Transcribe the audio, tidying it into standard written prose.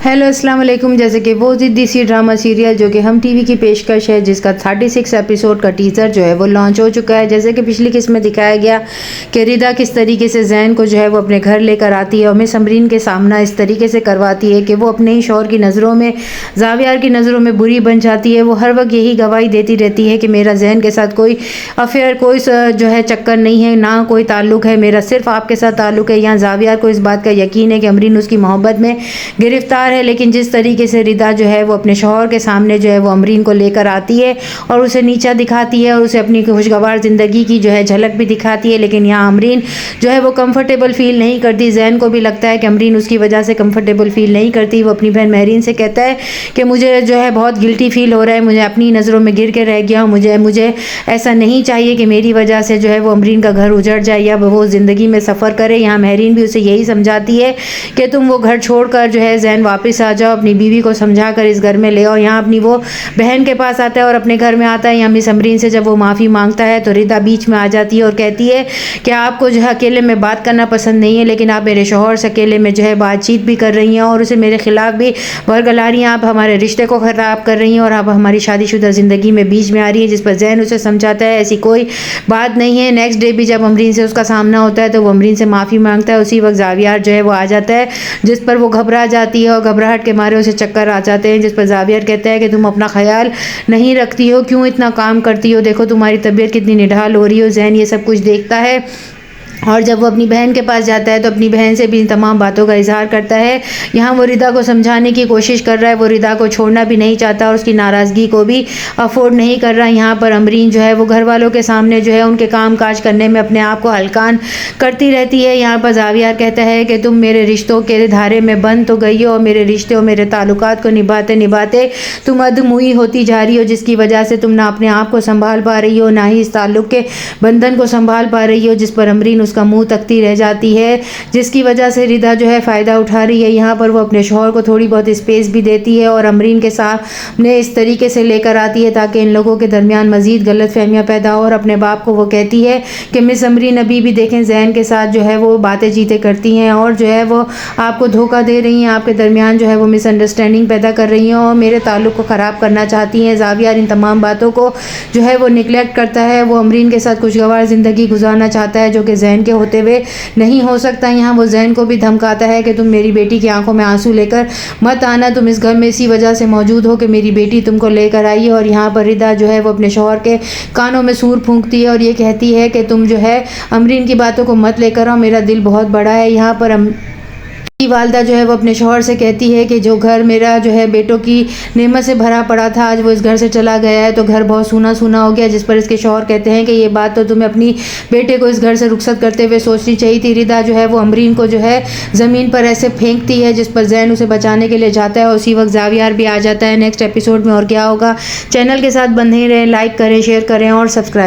Hello अस्सलाम वालेकुम। जैसे कि वो ज़िद्दी सी ड्रामा सीरियल जो कि हम टीवी की पेशकश है, जिसका 36 एपिसोड का टीज़र जो है वो लॉन्च हो चुका है। जैसे कि पिछली किस्त में दिखाया गया कि रिदा किस तरीके से जैन को जो है वो अपने घर लेकर आती है और मिस अमरीन के सामना इस तरीके से करवाती है कि वो अपने ही शौहर की नज़रों में, ज़ावियार की नज़रों में बुरी बन जाती है। वो हर वक्त यही गवाही देती रहती है कि मेरा जैन के साथ कोई अफेयर, कोई जो है चक्कर नहीं है, ना कोई ताल्लुक़ है, मेरा सिर्फ आपके साथ ताल्लुक़ है। यहाँ ज़ावियार को इस बात का यकीन है कि अमरीन उसकी मोहब्बत में गिरफ्तार है, लेकिन जिस तरीके से रिदा जो है वो अपने शौहर के सामने जो है वो अमरीन को लेकर आती है और उसे नीचा दिखाती है और उसे अपनी खुशगवार ज़िंदगी की जो है झलक भी दिखाती है, लेकिन यहाँ अमरीन जो है वो कंफर्टेबल फील नहीं करती। जैन को भी लगता है कि अमरीन उसकी वजह से कंफर्टेबल फील नहीं करती। वो अपनी बहन महरीन से कहता है कि मुझे जो है बहुत गिल्टी फील हो रहा है, मुझे अपनी नज़रों में गिर के रह गया हूँ, मुझे ऐसा नहीं चाहिए कि मेरी वजह से जो है वो अमरीन का घर उजड़ जाए या वो ज़िंदगी में सफ़र करे। यहाँ महरीन भी उसे यही समझाती है कि तुम वो घर छोड़कर जो है जैन वापस आ जाओ, अपनी बीवी को समझा कर इस घर में ले आओ। यहाँ अपनी वो बहन के पास आता है और अपने घर में आता है। यहाँ मिस अमरीन से जब वो माफ़ी मांगता है तो रिदा बीच में आ जाती है और कहती है कि आपको जो है अकेले में बात करना पसंद नहीं है, लेकिन आप मेरे शौहर से अकेले में जो है बातचीत भी कर रही हैं और उसे मेरे खिलाफ भी वर्गला रही हैं। आप हमारे रिश्ते को ख़राब कर रही हैं और आप हमारी शादीशुदा ज़िंदगी में बीच में आ रही है। जिस पर जैन उसे समझाता है ऐसी कोई बात नहीं है। नेक्स्ट डे भी जब अमरीन से उसका सामना होता है तो वो अमरीन से माफ़ी मांगता है। उसी वक्त ज़ावियार जो है वो आ जाता है, जिस पर वो घबरा जाती है और घबराहट के मारे उसे चक्कर आ जाते हैं। जिस पर ज़ावियार कहता है कि तुम अपना ख्याल नहीं रखती हो, क्यों इतना काम करती हो, देखो तुम्हारी तबीयत कितनी निढाल हो रही हो। जैन ये सब कुछ देखता है और जब वो अपनी बहन के पास जाता है तो अपनी बहन से भी इन तमाम बातों का इजहार करता है। यहाँ वो रिदा को समझाने की कोशिश कर रहा है, वो रिदा को छोड़ना भी नहीं चाहता और उसकी नाराज़गी को भी अफोर्ड नहीं कर रहा। यहाँ पर अमरीन जो है वो घर वालों के सामने जो है उनके काम काज करने में अपने आप को हल्कान करती रहती है। यहाँ पर ज़ावियार कहता है कि तुम मेरे रिश्तों के धारे में बंद तो गई हो और मेरे रिश्ते और मेरे ताल्लुकात को निभाते निभाते तुम अधमुई होती जा रही हो, जिसकी वजह से तुम ना अपने आप को संभाल पा रही हो, ना ही इस ताल्लुक़ के बंधन को संभाल पा रही हो। जिस पर अमरीन उसका मुंह तकती रह जाती है, जिसकी वजह से रिदा जो है फ़ायदा उठा रही है। यहाँ पर वो अपने शौहर को थोड़ी बहुत स्पेस भी देती है और अमरीन के सामने इस तरीके से लेकर आती है ताकि इन लोगों के दरमियान मज़ीद गलतफहमियाँ पैदा हो। और अपने बाप को वो कहती है कि मिस अमरीन अभी भी देखें जैन के साथ जो है वो बातें चीतें करती हैं और जो है वो आपको धोखा दे रही हैं, आपके दरमियान जो है वो मिसअंडरस्टैंडिंग पैदा कर रही हैं और मेरे ताल्लुक़ को ख़राब करना चाहती हैं। ज़ावियार इन तमाम बातों को जो है वो निगलेक्ट करता है। वो अमरीन के साथ खुशगवार ज़िंदगी गुजारना चाहता है जो कि जैन के होते हुए नहीं हो सकता। यहाँ वो जैन को भी धमकाता है कि तुम मेरी बेटी की आंखों में आंसू लेकर मत आना, तुम इस घर में इसी वजह से मौजूद हो कि मेरी बेटी तुमको लेकर आई है। और यहाँ पर रिदा जो है वो अपने शौहर के कानों में सूर फूंकती है और ये कहती है कि तुम जो है अमरीन की बातों को मत लेकर आओ, मेरा दिल बहुत बड़ा है। यहाँ पर की वालदा जो है वो अपने शौहर से कहती है कि जो घर मेरा जो है बेटों की नेमत से भरा पड़ा था, आज वो इस घर से चला गया है तो घर बहुत सूना सूना हो गया। जिस पर इसके शौहर कहते हैं कि ये बात तो तुम्हें अपनी बेटे को इस घर से रुखसत करते हुए सोचनी चाहिए थी। रिदा जो है वो अमरीन को जो है ज़मीन पर ऐसे फेंकती है, जिस पर जैन उसे बचाने के लिए जाता है और उसी वक्त ज़ावियार भी आ जाता है। नेक्स्ट एपिसोड में और क्या होगा, चैनल के साथ बंधे रहें, लाइक करें, शेयर करें और सब्सक्राइब